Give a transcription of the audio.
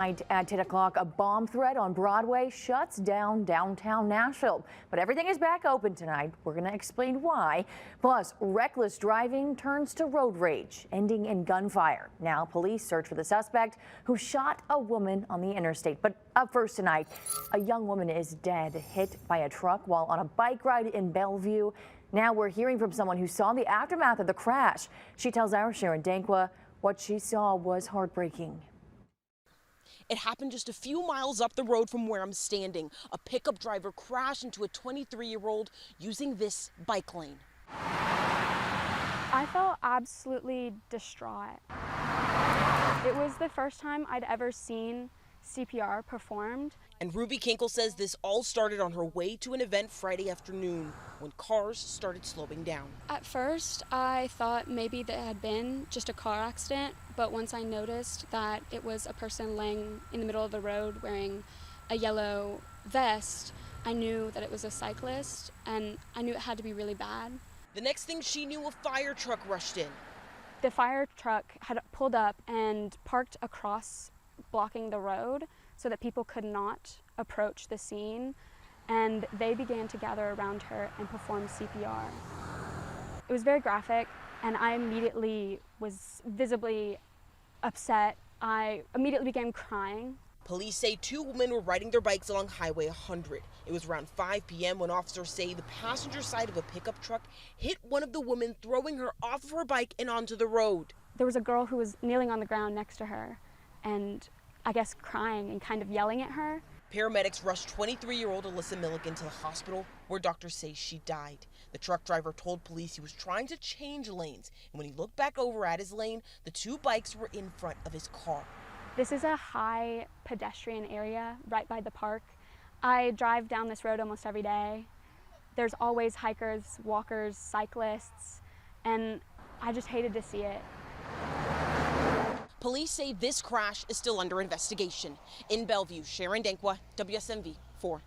At 10 o'clock, a bomb threat on Broadway shuts down downtown Nashville. But everything is back open tonight. We're going to explain why. Plus, reckless driving turns to road rage, ending in gunfire. Now, police search for the suspect who shot a woman on the interstate. But up first tonight, a young woman is dead, hit by a truck while on a bike ride in Bellevue. Now we're hearing from someone who saw the aftermath of the crash. She tells our Sharon Danquah what she saw was heartbreaking. It happened just a few miles up the road from where I'm standing. A pickup driver crashed into a 23-year-old using this bike lane. I felt absolutely distraught. It was the first time I'd ever seen CPR performed. And Ruby Kinkle says this all started on her way to an event Friday afternoon when cars started slowing down. At first, I thought maybe that it had been just a car accident, but once I noticed that it was a person laying in the middle of the road wearing a yellow vest, I knew that it was a cyclist, and I knew it had to be really bad. The next thing she knew, a fire truck rushed in. The fire truck had pulled up and parked across, blocking the road so that people could not approach the scene, and they began to gather around her and perform CPR. It was very graphic, and I immediately was visibly upset. I immediately began crying. Police say two women were riding their bikes along Highway 100. It was around 5 p.m. when officers say the passenger side of a pickup truck hit one of the women, throwing her off of her bike and onto the road. There was a girl who was kneeling on the ground next to her and I guess crying and kind of yelling at her. Paramedics rushed 23-year-old Alyssa Milligan to the hospital, where doctors say she died. The truck driver told police he was trying to change lanes, and when he looked back over at his lane, the two bikes were in front of his car. This is a high pedestrian area right by the park. I drive down this road almost every day. There's always hikers, walkers, cyclists, and I just hated to see it. Police say this crash is still under investigation. In Bellevue, Sharon Danquah, WSMV 4.